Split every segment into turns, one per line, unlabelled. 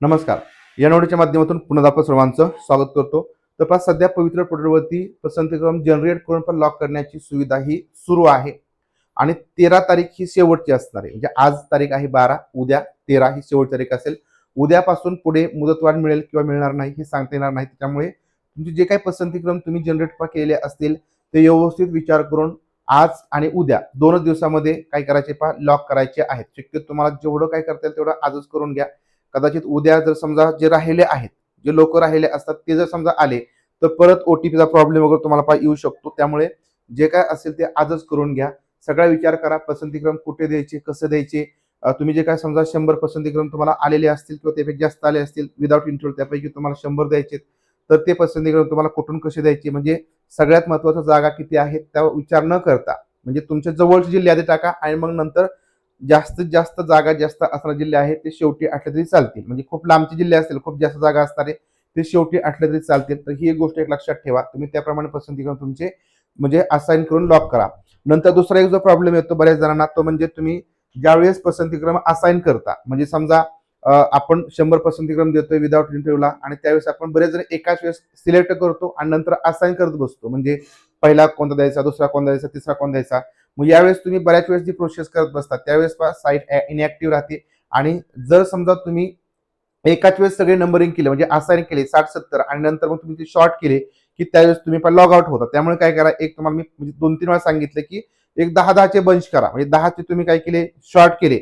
नमस्कार. या नोडच्या माध्यमातून पुन्हा आपण सर्वांचं स्वागत करतो. तर पहा सध्या पवित्र पोर्टलवरती पसंतीक्रम जनरेट करून पण लॉक करण्याची सुविधा ही सुरू आहे आणि 13 तारीख ही शेवटची असणार आहे. म्हणजे आज तारीख आहे 12, उद्या 13 ही शेवटची तारीख असेल. उद्यापासून पुढे मुदतवाढ मिळेल किंवा मिळणार नाही हे सांगता येणार नाही. त्यामुळे तुमचे जे काही पसंतीक्रम तुम्ही जनरेट केलेले असतील ते व्यवस्थित विचार करून आज आणि उद्या 2 दिवसामध्ये काय करायचे पहा लॉक करायचे आहेत. शक्यतो तुम्हाला जेवढं काय करता येईल तेवढं आजच करून घ्या. कदाचित उद्या जर समजा जे राहिले आहेत, जे लोक राहिले असतात ते जर समजा आले तर परत ओटीपीचा प्रॉब्लेम वगैरे तुम्हाला येऊ शकतो. त्यामुळे जे काय असेल ते आजच करून घ्या. सगळा विचार करा पसंतीक्रम कुठे द्यायचे, कसं द्यायचे. तुम्ही जे काय समजा 100 पसंतीक्रम तुम्हाला आलेले असतील किंवा त्यापैकी जास्त आले असतील विदाऊट इंटरव्ह्यू त्यापैकी तुम्हाला 100 द्यायचे तर ते पसंतीक्रम तुम्हाला कुठून कसे द्यायचे म्हणजे सगळ्यात महत्त्वाचं जागा किती आहेत त्या विचार न करता म्हणजे तुमच्या जवळची जिल्हे आधी टाका आणि मग नंतर जास्तीत जास्त जागा जास्त असणारे जिल्हे आहेत ते शेवटी आटले तरी चालतील. म्हणजे खूप लांबचे जिल्हे असतील, खूप जास्त जागा असणारे ते शेवटी आटले तरी चालतील. तर ही एक गोष्ट एक लक्षात ठेवा. तुम्ही त्याप्रमाणे पसंतीक्रम तुमचे म्हणजे असाइन करून लॉक करा. नंतर दुसरा एक जो प्रॉब्लेम येतो बऱ्याच जणांना तो म्हणजे तुम्ही ज्यावेळेस पसंतीक्रम असाइन करता म्हणजे समजा आपण 100 पसंतीक्रम देतोय विदाऊट इंटरव्ह्यूला आणि त्यावेळेस आपण बरेच जण एकाच वेळेस सिलेक्ट करतो आणि नंतर असाइन करत बसतो. म्हणजे पहिला कोणता द्यायचा, दुसरा कोणता द्यायचा, तिसरा कोण द्यायचा. मग यावेळेस तुम्ही बऱ्याच वेळेस जी प्रोसेस करत बसता त्यावेळेस साईट इनॅक्टिव्ह राहते आणि जर समजा तुम्ही एकाच वेळेस सगळे नंबरिंग केले म्हणजे असाइन केले 60-70 आणि नंतर मग तुम्ही ते शॉर्ट केले की त्यावेळेस तुम्ही पण लॉग आउट होता. त्यामुळे काय करा एक तुम्हाला मी म्हणजे 2-3 वेळा सांगितलं की एक 10-10चे बंच करा. म्हणजे 10चे तुम्ही काय केले शॉर्ट केले,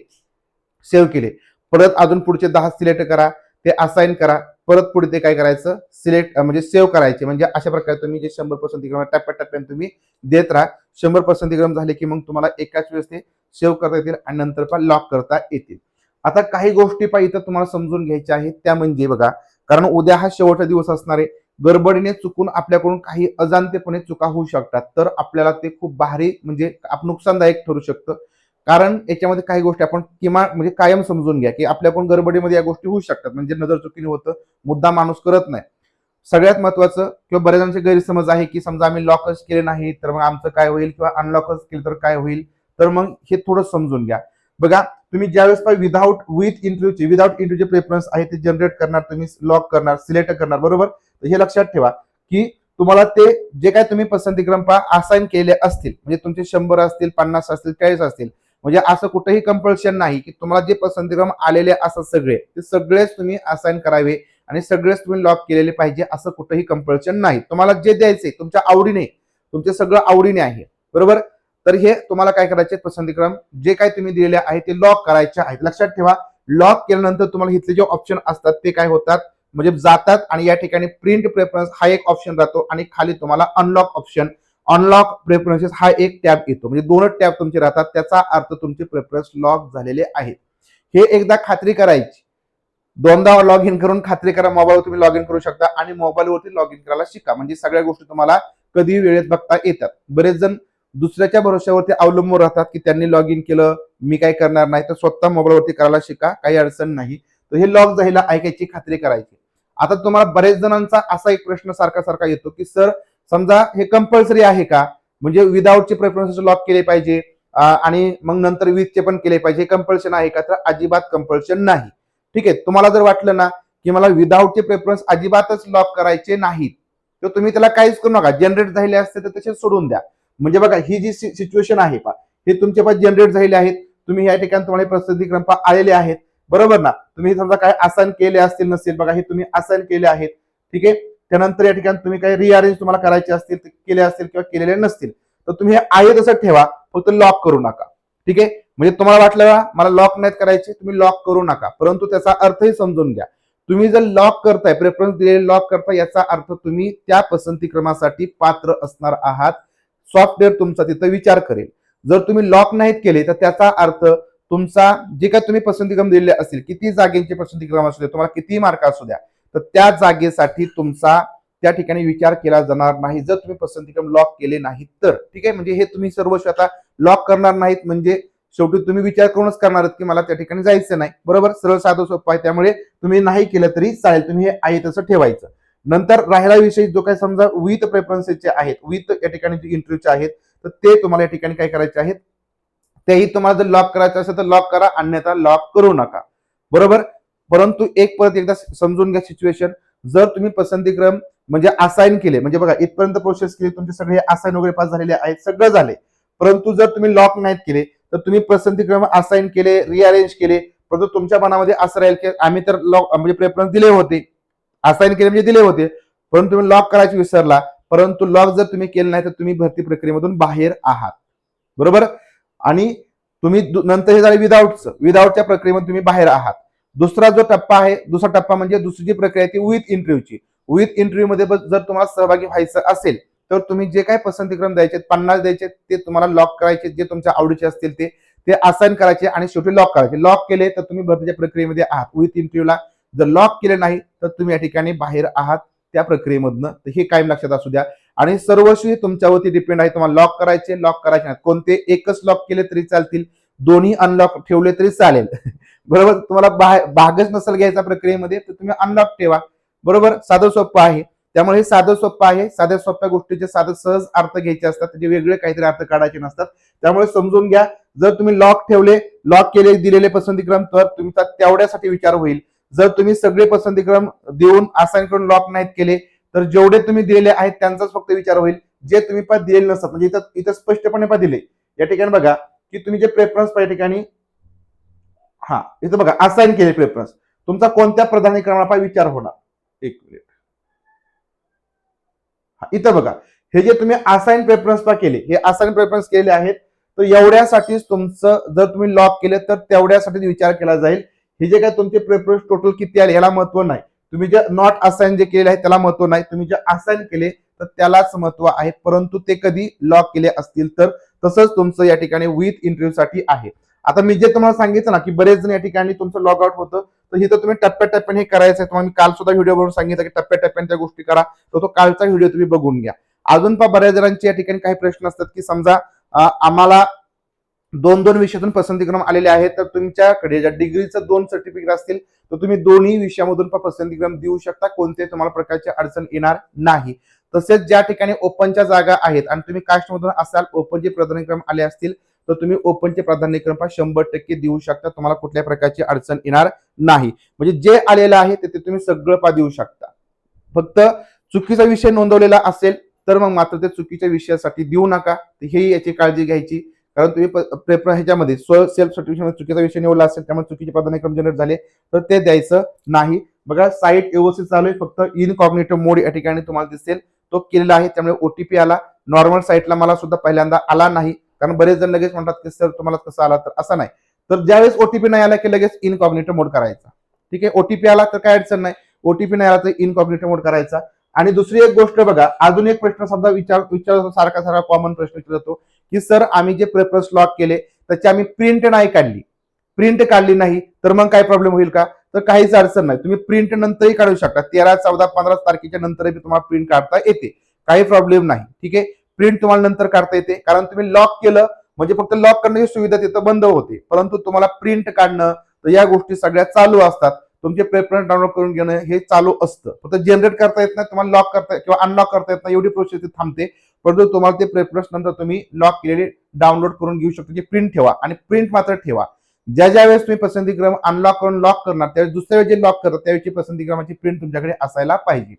सेव्ह केले. परत अजून पुढचे 10 सिलेक्ट करा, ते असाइन करा. परत पुढे ते काय करायचं सिलेक्ट म्हणजे सेव्ह करायचे. म्हणजे अशा प्रकारे तुम्ही जे 100 पसंतीक्रम टप्प्याटप्प्याने तुम्ही देत राहा. 100 पसंतीक्रम झाले की मग तुम्हाला एकाच वेळेस ते सेव्ह करता येतील आणि नंतर पण लॉक करता येतील. आता काही गोष्टी पाहिजे तुम्हाला समजून घ्यायच्या आहेत त्या म्हणजे बघा कारण उद्या हा शेवटचा दिवस असणार आहे. गडबडीने चुकून आपल्याकडून काही अजाणतेपणे चुका होऊ शकतात तर आपल्याला ते खूप भारी म्हणजे नुकसानदायक ठरू शकतं. कारण याच्यामध्ये काही गोष्टी आपण किमान म्हणजे कायम समजून घ्या की आपल्याकडून गडबडीमध्ये या गोष्टी होऊ शकतात. म्हणजे नजर चुकीने होतं, मुद्दा माणूस करत नाही. सगळ्यात महत्वाचं किंवा बऱ्याच जणांचे गैरसमज आहे की समजा आम्ही लॉकच केले नाही तर मग आमचं काय होईल किंवा अनलॉकच केलं तर काय होईल. तर मग हे थोडं समजून घ्या. बघा तुम्ही ज्यावेळेस विथ इंटरव्ह्यूचे प्रेफरन्स आहे ते जनरेट करणार, तुम्ही लॉक करणार, सिलेक्ट करणार बरोबर. तर हे लक्षात ठेवा की तुम्हाला ते जे काय तुम्ही पसंतीक्रम असाइन केले असतील म्हणजे तुमचे 100 असतील, 50 असतील, 40 असतील म्हणजे असं कुठेही कंपल्शन नाही की तुम्हाला जे पसंतीक्रम आलेले असतात सगळे ते सगळेच तुम्ही असाइन करावे आणि सगळेच तुम्ही लॉक केलेले पाहिजे असं कुठेही कंपल्शन नाही. तुम्हाला जे द्यायचे तुमच्या आवडीने, तुमचे सगळं आवडीने आहे बरोबर. तर हे तुम्हाला काय करायचे पसंतीक्रम जे काय तुम्ही दिलेले आहे ते लॉक करायचे आहेत. लक्षात ठेवा लॉक केल्यानंतर तुम्हाला इथले जे ऑप्शन असतात ते काय होतात म्हणजे जातात आणि या ठिकाणी प्रिंट प्रेफरन्स हा एक ऑप्शन राहतो आणि खाली तुम्हाला अनलॉक प्रेफरन्सेस हा एक टॅब येतो. म्हणजे 2च टॅब तुमचे राहतात. त्याचा अर्थ तुमचे प्रेफरन्स लॉक झालेले आहेत. हे एकदा खात्री करायची. 2दा लॉग इन करून खात्री करा. मोबाईलवर तुम्ही लॉग इन करू शकता आणि मोबाईलवरती लॉग इन करायला शिका. म्हणजे सगळ्या गोष्टी तुम्हाला कधी वेळेत बघता येतात. बरेच जण दुसऱ्याच्या भरोश्यावरती अवलंबून राहतात की त्यांनी लॉग इन केलं मी काय करणार नाही. तर स्वतः मोबाईलवरती करायला शिका, काही अडचण नाही. तर हे लॉक झालेलं ऐकायची खात्री करायची. आता तुम्हाला बरेच जणांचा असा एक प्रश्न सारखा सारखा येतो की सर समजा हे कंपल्सरी आहे का म्हणजे विदाऊटचे प्रेफरन्स लॉक केले पाहिजे आणि मग नंतर विथचे पण केले पाहिजे कंपल्शन आहे का. तर अजिबात कंपल्शन नाही. ठीक आहे. तुम्हाला जर वाटलं ना की मला विदाऊटचे प्रेफरन्स अजिबातच लॉक करायचे नाहीत तर तुम्ही त्याला काहीच करू नका. जनरेट झाले असते तर तसे सोडून द्या. म्हणजे बघा ही जी सिच्युएशन आहे हे तुमचे जनरेट झालेले आहेत. तुम्ही या ठिकाणी तुम्हाला प्रसिद्धीक्रम आलेले आहेत बरोबर ना. तुम्ही समजा काय असाइन केले असतील नसतील बघा हे तुम्ही असाइन केले आहेत. ठीक आहे. त्यानंतर या ठिकाणी तुम्ही काही रिअरेंज तुम्हाला करायचे असतील केले असतील किंवा केलेले नसतील तर तुम्ही हे आहे तसं ठेवा, फक्त लॉक करू नका. ठीक आहे. म्हणजे तुम्हाला वाटलं मला लॉक नाहीत करायचे तुम्ही लॉक करू नका, परंतु त्याचा अर्थही समजून घ्या. तुम्ही जर लॉक करताय प्रेफरन्स दिलेले लॉक करताय याचा अर्थ तुम्ही त्या पसंतीक्रमासाठी पात्र असणार आहात. सॉफ्टवेअर तुमचा तिथं विचार करेल. जर तुम्ही लॉक नाहीत केले तर त्याचा अर्थ तुमचा जे काय तुम्ही पसंतीक्रम दिलेले असतील किती जागेचे पसंतीक्रम असू द्या तुम्हाला किती मार्क असू द्या तर त्या जागेसाठी तुमचा त्या ठिकाणी विचार केला जाणार नाही जर तुम्ही पसंतीक्रम लॉक केले नाहीत तर. ठीक आहे. म्हणजे हे तुम्ही सर्व आता लॉक करणार नाहीत म्हणजे शेवटी तुम्ही विचार करूनच करणार की मला त्या ठिकाणी जायचं नाही बरोबर. सरळ साधं सोपं आहे. त्यामुळे तुम्ही नाही केलं तरी चालेल. तुम्ही हे आहे तसं ठेवायचं. नंतर राहिला विषय जो काही समजा विथ प्रेफरन्सेसचे आहेत विथ या ठिकाणी जे इंटरव्ह्यूचे आहेत तर ते तुम्हाला या ठिकाणी काय करायचे आहेत तेही तुम्हाला जर लॉक करायचं असेल तर लॉक करा अन्यथा लॉक करू नका बरोबर. परंतु एक परत एकदा समजून घ्या सिच्युएशन, जर तुम्ही पसंतीक्रम म्हणजे असाइन केले, म्हणजे बघा इथपर्यंत प्रोसेस केली, तुमचे सगळे असाइन वगैरे पास झालेले आहेत, सगळं झाले, परंतु जर तुम्ही लॉक नाहीत केले तर तुम्ही पसंतीक्रम असाइन केले, रिअरेंज केले, परंतु तुमच्या मनामध्ये असं राहील की आम्ही तर लॉक म्हणजे प्रेफरन्स दिले होते, असाइन केले म्हणजे दिले होते, परंतु तुम्ही लॉक करायचे विसरला, परंतु लॉक जर तुम्ही केलं नाही तर तुम्ही भरती प्रक्रियेमधून बाहेर आहात, बरोबर. आणि तुम्ही नंतर हे झाले विदाऊटच्या प्रक्रियेमध्ये तुम्ही बाहेर आहात. दुसरा जो टप्पा आहे, दुसरा टप्पा म्हणजे दुसरी जी प्रक्रिया आहे ती विथ इंटरव्ह्यूची. विथ इंटरव्ह्यू मध्ये जर तुम्हाला सहभागी व्हायचं असेल तर तुम्ही जे काही पसंतीक्रम द्यायचे 50 द्यायचे ते तुम्हाला लॉक करायचे, जे तुमच्या आवडीचे असतील ते असाइन करायचे आणि शेवटी लॉक करायचे. लॉक केले तर तुम्ही भरतीच्या प्रक्रियेमध्ये आहात विथ इंटरव्ह्यूला, जर लॉक केले नाही तर तुम्ही या ठिकाणी बाहेर आहात त्या प्रक्रियेमधनं. तर हे कायम लक्षात असू द्या. आणि सर्वस्वी तुमच्यावरती डिपेंड आहे, तुम्हाला लॉक करायचे नाही, कोणते एकच लॉक केले तरी चालतील, दोन्ही अनलॉक ठेवले तरी चालेल बरोबर. तुम्हाला भागच नसेल घ्यायचा प्रक्रियेमध्ये तर तुम्ही अनलॉक ठेवा, बरोबर. साधं सोपं आहे. त्यामुळे हे साधं सोपं आहे. साध्या सोप्या गोष्टीचे साधं सहज अर्थ घ्यायचे असतात, त्याचे वेगळे काहीतरी अर्थ काढायचे नसतात. त्यामुळे समजून घ्या, जर तुम्ही लॉक ठेवले, लॉक केले दिलेले पसंतीक्रम तर तुमचा तेवढ्यासाठी विचार होईल. जर तुम्ही सगळे पसंतीक्रम देऊन असाइन करून लॉक नाहीत केले तर जेवढे तुम्ही दिलेले आहेत त्यांचाच फक्त विचार होईल. जे तुम्ही पण दिलेले नसतात, म्हणजे इथं स्पष्टपणे पण दिले या ठिकाणी बघा की तुम्ही जे प्रेफरन्स या ठिकाणी इथं बघा असाइन केले प्रेफरन्स, तुमचा कोणत्या प्राधान्यक्रमाला विचार होणार. एक मिनिट, इथं बघा हे जे तुम्ही असाइन प्रेफरन्स केले, हे असाइन प्रेफरन्स केले आहेत तर एवढ्यासाठीच तुमचं, जर तुम्ही लॉक केले तर तेवढ्यासाठी विचार केला जाईल. हे जे काय तुमचे प्रेफरन्स टोटल किती आले याला महत्व नाही, तुम्ही जे नॉट असाइन जे केले आहे त्याला महत्व नाही, तुम्ही जे असाइन केले तर त्यालाच महत्व आहे, परंतु ते कधी लॉक केले असतील तर. तसंच तुमचं या ठिकाणी विथ इंटरव्ह्यू साठी आहे. आता मी जे तुम्हाला सांगितलं ना की बरेच जण या ठिकाणी तुमचं लॉग आउट होतं, तर इथं तुम्ही टप्प्याटप्प्याने हे करायचं आहे. तुम्हाला मी काल सुद्धा व्हिडिओ बनवून सांगितलं की टप्प्याटप्प्याने त्या गोष्टी करा, तर तो कालचा व्हिडिओ तुम्ही बघून घ्या. अजून पण बऱ्याच जणांचे या ठिकाणी काही प्रश्न असतात की समजा आम्हाला 2-2 विषयातून पसंतीक्रम आलेले आहेत, तर तुमच्याकडे ज्या डिग्रीचं 2 सर्टिफिकेट असतील तर तुम्ही दोन्ही विषयामधून पण पसंतीक्रम देऊ शकता, कोणते तुम्हाला प्रकारची अडचण येणार नाही. तसेच ज्या ठिकाणी ओपनच्या जागा आहेत आणि तुम्ही कास्टमधून असाल, ओपनचे प्राधान्यक्रम आले असतील तर तुम्ही ओपनचे प्राधान्यक्रम 100% देऊ शकता, तुम्हाला कुठल्या प्रकारची अडचण येणार नाही. म्हणजे जे आलेलं आहे ते तुम्ही सगळं देऊ शकता. फक्त चुकीचा विषय नोंदवलेला असेल तर मग मात्र ते चुकीच्या विषयासाठी देऊ नका, हे याची काळजी घ्यायची. कारण तुम्ही पेपर ह्याच्यामध्ये सेल्फ सर्टिफिकेशन चुकीचा विषय निवडला असेल, त्यामुळे चुकीचे प्राधान्यक्रम जनरेट झाले तर ते द्यायचं नाही. बघा साईट व्यवस्थित चालू आहे, फक्त इनकॉग्निटिव्ह मोड या ठिकाणी तुम्हाला दिसेल तो केलेला आहे, त्यामुळे ओटीपी आला. नॉर्मल साईटला मला सुद्धा पहिल्यांदा आला नाही, कारण बरेच जण लगेच म्हणतात की सर तुम्हाला कसं आला, तर असं नाही. तर ज्यावेळेस ओटीपी नाही आला की लगेच इनकॉग्निटिव्ह मोड करायचा, ठीक आहे. ओटीपी आला तर काय अडचण नाही, ओटीपी नाही आला तर इनकॉग्निटिव्ह मोड करायचा. आणि दुसरी एक गोष्ट बघा, अजून एक प्रश्न समजा विचारतो, सारखा कॉमन प्रश्न विचारतो की सर आम्ही जे प्रेफरन्स लॉक केले त्याची आम्ही प्रिंट नाही काढली, प्रिंट काढली नाही तर मग काय प्रॉब्लेम होईल का, तर काहीच अडचण नाही, तुम्ही प्रिंट नंतरही काढू शकता. 13, 14, 15 तारखेच्या नंतरही तुम्हाला प्रिंट काढता येते, काही प्रॉब्लेम नाही, ठीक आहे. प्रिंट तुम्हाला नंतर काढता येते, कारण तुम्ही लॉक केलं म्हणजे फक्त लॉक करण्याची सुविधा तिथं बंद होते, परंतु तुम्हाला प्रिंट काढणं तर या गोष्टी सगळ्या चालू असतात. तुमचे प्रेफरन्स डाउनलोड करून घेणं हे चालू असतं, फक्त जनरेट करता येत नाही, तुम्हाला लॉक करता किंवा अनलॉक करता येत नाही, एवढी प्रोसेस थांबते. परंतु तुम्हाला ते प्रेफरन्स नंतर तुम्ही लॉक केलेले डाउनलोड करून घेऊ शकता. प्रिंट ठेवा आणि प्रिंट मात्र ठेवा. ज्या वेळेस तुम्ही पसंतीक्रम अनलॉक करून लॉक करणार त्यावेळेस दुसऱ्या वेळेस जे लॉक करतात त्यावेळेची पसंतीक्रमाची प्रिंट तुमच्याकडे असायला पाहिजे.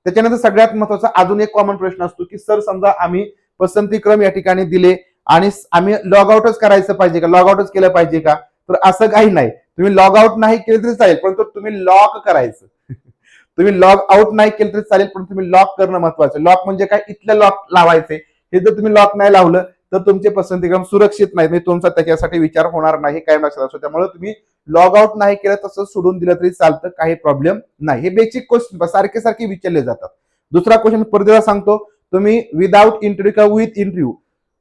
त्याच्यानंतर सगळ्यात महत्वाचा अजून एक कॉमन प्रश्न असतो की सर समजा आम्ही पसंतीक्रम या ठिकाणी दिले आणि आम्ही लॉग आउटच करायचं पाहिजे का, लॉग आउटच केलं पाहिजे का, तर असं काही नाही. तुम्ही लॉग आउट नाही केलं तरी चालेल, परंतु तुम्ही लॉक करायचं तुम्ही लॉग आउट नाही केलं तरी चालेल, पण तुम्ही लॉक करणं महत्वाचं. लॉक म्हणजे काय, इथलं लॉक लावायचे, हे जर तुम्ही लॉक नाही लावलं तर तुमचे पसंतीक्रम सुरक्षित नाही, म्हणजे तुमचा त्याच्यासाठी विचार होणार नाही, काय लक्षात असतो. त्यामुळे तुम्ही लॉग आउट नाही केलं तसं सोडून दिलं तरी चालतं, काही प्रॉब्लेम नाही. हे बेसिक क्वेश्चन सारखे विचारले जातात. दुसरा क्वेश्चन परदेवा सांगतो, तुम्ही विदाउट इंटरव्ह्यू का विथ इंटरव्ह्यू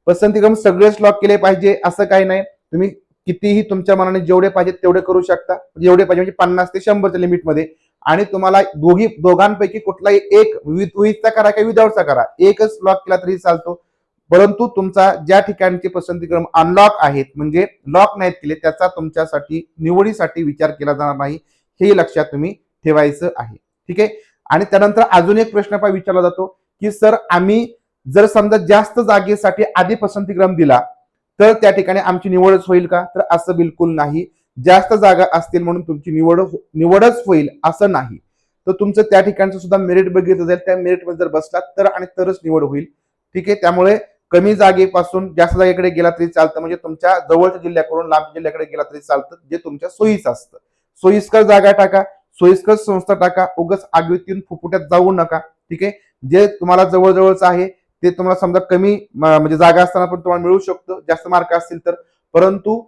पसंतीक्रम सगळेच लॉक केले पाहिजे असं काही नाही. तुम्ही कितीही तुमच्या मनाने जेवढे पाहिजे तेवढे करू शकता, जेवढे पाहिजे म्हणजे 50 ते 100च्या लिमिटमध्ये. आणि तुम्हाला दोघांपैकी कुठलाही एक विथचा करा किंवा विदाउटचा करा, एकच लॉक केला तरी चालतो, परंतु तुमचा ज्या ठिकाणचे पसंतीक्रम अनलॉक आहेत म्हणजे लॉक नाहीत केले त्याचा तुमच्यासाठी निवडीसाठी विचार केला जाणार नाही, हे लक्षात तुम्ही ठेवायचं आहे, ठीक आहे. आणि त्यानंतर अजून एक प्रश्न विचारला जातो की सर आम्ही जर समजा जास्त जागेसाठी आधी पसंतीक्रम दिला तर त्या ठिकाणी आमची निवडच होईल का, तर असं बिलकुल नाही. जास्त जागा असतील म्हणून तुमची निवडच होईल असं नाही. तर तुमचं त्या ठिकाणचं सुद्धा मेरिट बघितलं जाईल, त्या मेरिटमध्ये जर बसलात तर आणि तरच निवड होईल. ठीक आहे, त्यामुळे कमी जागेपासून जास्त जागेकडे गेला तरी चालतं, म्हणजे तुमच्या जवळच्या जिल्ह्याकडून लांब जिल्ह्याकडे गेला तरी चालतं, जे तुमच्या सोयीचं असतं. सोयीस्कर जागा टाका, सोयीस्कर संस्था टाका, उगाच आगीतून फुफुट्यात जाऊ नका. ठीक आहे, जे तुम्हाला जवळजवळचं आहे ते तुम्हाला समजा कमी म्हणजे जागा असताना पण तुम्हाला मिळू शकतं, जास्त मार्क असतील तर. परंतु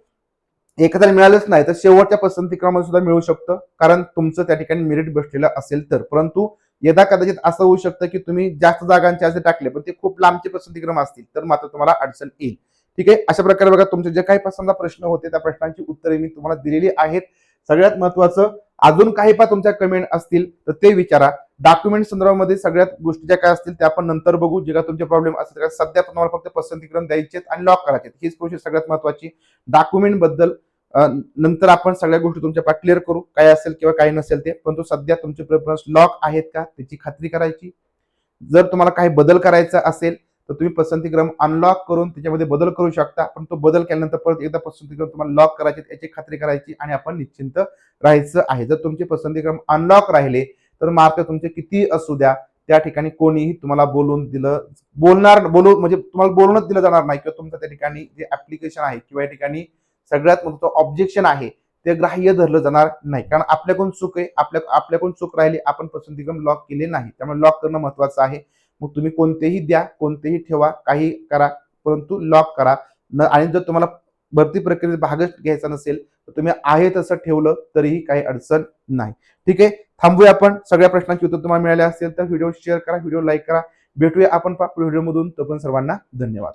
एखाद्याला मिळालंच नाही तर शेवटच्या पसंती क्रमामध्ये सुद्धा मिळू शकतं, कारण तुमचं त्या ठिकाणी मेरिट बसलेलं असेल तर. परंतु यदा कदाचित असं होऊ शकतं की तुम्ही जास्त जागांचे असे टाकले पण ते खूप लांबचे पसंतीक्रम असतील तर मात्र तुम्हाला अडचण येईल. ठीक आहे, अशा प्रकारे बघा तुमचे जे काही पसंत प्रश्न होते त्या प्रश्नांची उत्तरे मी तुम्हाला दिलेली आहेत. सगळ्यात महत्वाचं, अजून काही तुमच्या कमेंट असतील तर ते विचारा. डॉक्युमेंट संदर्भामध्ये सगळ्यात गोष्टी ज्या काय असतील त्या आपण नंतर बघू. जे काय तुमचे प्रॉब्लेम असतील सध्या तुम्हाला फक्त पसंतीक्रम द्यायचे आणि लॉक करायचे, हीच प्रोसेस सगळ्यात महत्वाची. डॉक्युमेंट बद्दल नंतर आपण सगळ्या गोष्टी तुमच्या क्लिअर करू, काय असेल किंवा काय नसेल ते. परंतु सध्या तुमचे प्रेफरन्स लॉक आहेत का त्याची खात्री करायची. जर तुम्हाला काही बदल करायचा असेल तर तुम्ही पसंतीक्रम अनलॉक करून त्याच्यामध्ये बदल करू शकता, पण तो बदल केल्यानंतर परत एकदा पसंतीक्रम तुम्हाला लॉक करायचे याची खात्री करायची आणि आपण निश्चिंत राहायचं आहे. जर तुमचे पसंतीक्रम अनलॉक राहिले तर मार्क तुमचे किती असू द्या, त्या ठिकाणी कोणीही तुम्हाला म्हणजे तुम्हाला बोलूनच दिलं जाणार नाही, किंवा तुमचं त्या ठिकाणी जे ऍप्लिकेशन आहे किंवा या ठिकाणी सगळ्यात महत्त्वाचं ऑब्जेक्शन आहे ते ग्राह्य धरलं जाणार नाही, कारण आपल्याकडून चूक आहे. आपल्याकडून चूक राहिली, आपण पसंतीक्रम लॉक केले नाही, त्यामुळे लॉक करणं महत्वाचं आहे. मग तुम्ही कोणतेही द्या, कोणतेही ठेवा, काही करा, परंतु लॉक करा. आणि जर तुम्हाला भरती प्रक्रियेत भागच घ्यायचा नसेल तर तुम्ही आहे तसं ठेवलं तरीही काही अडचण नाही. ठीक आहे, थांबूया आपण. सगळ्या प्रश्नांची उत्तर तुम्हाला मिळाले असेल तर व्हिडिओ शेअर करा, व्हिडिओ लाईक करा. भेटूया आपण पुढील व्हिडिओमधून. तोपर्यंत सर्वांना धन्यवाद.